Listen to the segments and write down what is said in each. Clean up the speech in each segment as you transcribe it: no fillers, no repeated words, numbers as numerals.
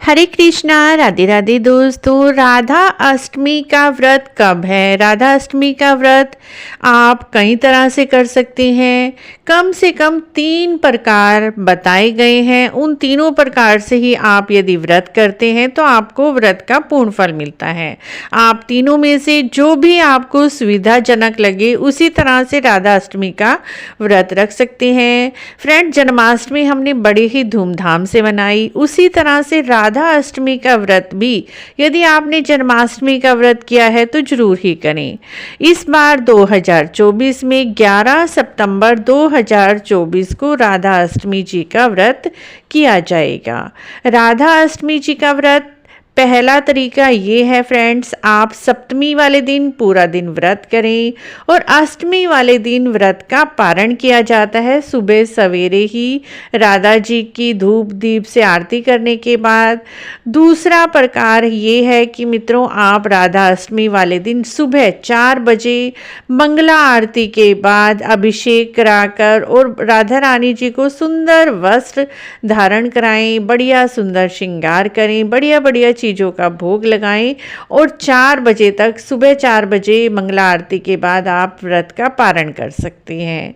हरे कृष्णा, राधे राधे दोस्तों। राधा अष्टमी का व्रत कब है? राधा अष्टमी का व्रत आप कई तरह से कर सकते हैं। कम से कम 3 प्रकार बताए गए हैं। उन तीनों प्रकार से ही आप यदि व्रत करते हैं तो आपको व्रत का पूर्ण फल मिलता है। आप तीनों में से जो भी आपको सुविधाजनक लगे उसी तरह से राधा अष्टमी का व्रत रख सकते हैं। फ्रेंड, जन्माष्टमी हमने बड़े ही धूमधाम से मनाई, उसी तरह से राधा अष्टमी का व्रत भी यदि आपने जन्माष्टमी का व्रत किया है तो जरूर ही करें। इस बार 2024 में 11 सितंबर 2024 को राधा अष्टमी जी का व्रत किया जाएगा। राधा अष्टमी जी का व्रत पहला तरीका ये है फ्रेंड्स, आप सप्तमी वाले दिन पूरा दिन व्रत करें और अष्टमी वाले दिन व्रत का पारण किया जाता है। सुबह सवेरे ही राधा जी की धूप दीप से आरती करने के बाद। दूसरा प्रकार ये है कि मित्रों, आप राधा अष्टमी वाले दिन सुबह 4 बजे मंगला आरती के बाद अभिषेक कराकर और राधा रानी जी को सुंदर वस्त्र धारण कराएं, बढ़िया सुंदर श्रृंगार करें, बढ़िया बढ़िया चीज़ों का भोग लगाएं और 4 बजे तक, सुबह 4 बजे मंगला आरती के बाद आप व्रत का पारण कर सकते हैं।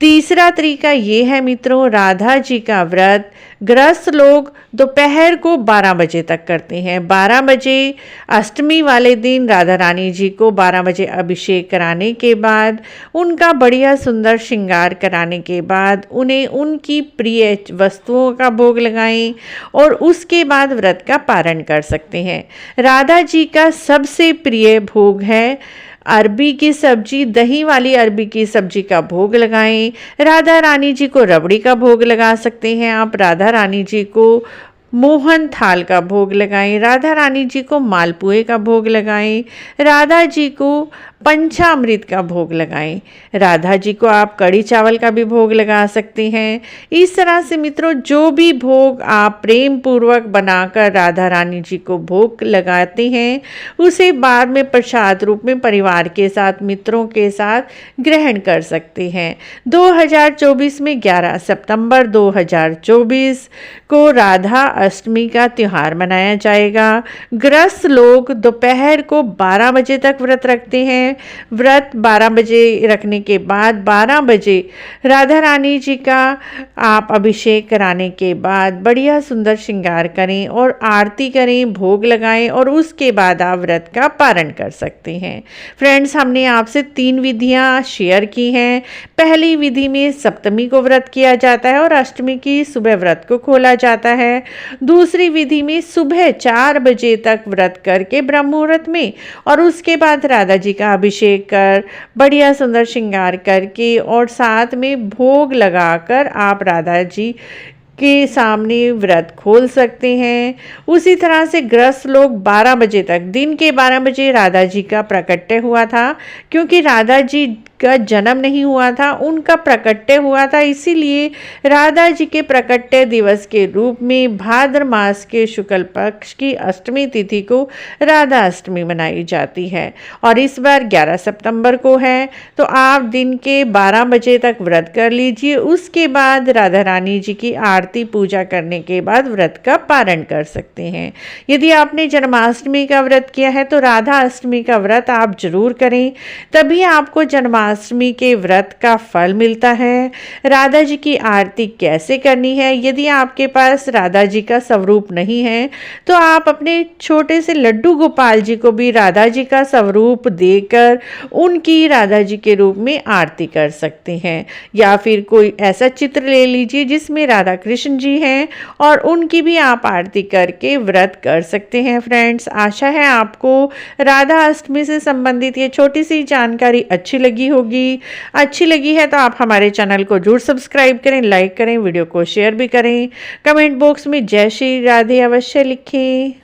तीसरा तरीका ये है मित्रों, राधा जी का व्रत गृहस्थ लोग दोपहर को 12 बजे तक करते हैं। 12 बजे अष्टमी वाले दिन राधा रानी जी को 12 बजे अभिषेक कराने के बाद, उनका बढ़िया सुंदर श्रृंगार कराने के बाद उन्हें उनकी प्रिय वस्तुओं का भोग लगाएं और उसके बाद व्रत का पारण कर सकते हैं। राधा जी का सबसे प्रिय भोग है अरबी की सब्जी, दही वाली अरबी की सब्जी का भोग लगाएं। राधा रानी जी को रबड़ी का भोग लगा सकते हैं आप। राधा रानी जी को मोहन थाल का भोग लगाएं। राधा रानी जी को मालपुए का भोग लगाएं। राधा जी को पंचामृत का भोग लगाएं। राधा जी को आप कड़ी चावल का भी भोग लगा सकते हैं। इस तरह से मित्रों, जो भी भोग आप प्रेम पूर्वक बनाकर राधा रानी जी को भोग लगाते हैं उसे बाद में प्रसाद रूप में परिवार के साथ, मित्रों के साथ ग्रहण कर सकते हैं। 2024 में 11 सितंबर 2024 को राधा अष्टमी का त्यौहार मनाया जाएगा। गृहस्थ लोग दोपहर को 12 बजे तक व्रत रखते हैं। व्रत 12 बजे रखने के बाद 12 बजे राधा रानी जी का आप अभिषेक कराने के बाद बढ़िया सुंदर श्रृंगार करें और आरती करें, भोग लगाएं और उसके बाद आप व्रत का पारण कर सकते हैं। फ्रेंड्स, हमने आपसे 3 विधियां शेयर की हैं। पहली विधि में सप्तमी को व्रत किया जाता है और अष्टमी की सुबह व्रत को खोला जाता है। दूसरी विधि में सुबह 4 बजे तक व्रत करके ब्रह्म मुहूर्त में और उसके बाद राधा जी का अभिषेक कर बढ़िया सुंदर श्रृंगार करके और साथ में भोग लगाकर आप राधा जी के सामने व्रत खोल सकते हैं। उसी तरह से गृहस्थ लोग 12 बजे तक, दिन के 12 बजे राधा जी का प्राकट्य हुआ था, क्योंकि राधा जी का जन्म नहीं हुआ था, उनका प्राकट्य हुआ था। इसीलिए राधा जी के प्राकट्य दिवस के रूप में भाद्र मास के शुक्ल पक्ष की अष्टमी तिथि को राधा अष्टमी मनाई जाती है और इस बार 11 सितंबर को है। तो आप दिन के 12 बजे तक व्रत कर लीजिए। उसके बाद राधा रानी जी की आरती पूजा करने के बाद व्रत का पारण कर सकते हैं। यदि आपने जन्माष्टमी का व्रत किया है तो राधा अष्टमी का व्रत आप जरूर करें, तभी आपको जन्माष्टमी के व्रत का फल मिलता है। राधा जी की आरती कैसे करनी है? यदि आपके पास राधा जी का स्वरूप नहीं है तो आप अपने छोटे से लड्डू गोपाल जी को भी राधा जी का स्वरूप देकर उनकी राधा जी के रूप में आरती कर सकते हैं। या फिर कोई ऐसा चित्र ले लीजिए जिसमें राधा कृष्ण जी हैं और उनकी भी आप आरती करके व्रत कर सकते हैं। फ्रेंड्स, आशा है आपको राधा अष्टमी से संबंधित ये छोटी सी जानकारी अच्छी लगी होगी। अच्छी लगी है तो आप हमारे चैनल को जरूर सब्सक्राइब करें, लाइक करें, वीडियो को शेयर भी करें। कमेंट बॉक्स में जय श्री राधे अवश्य लिखें।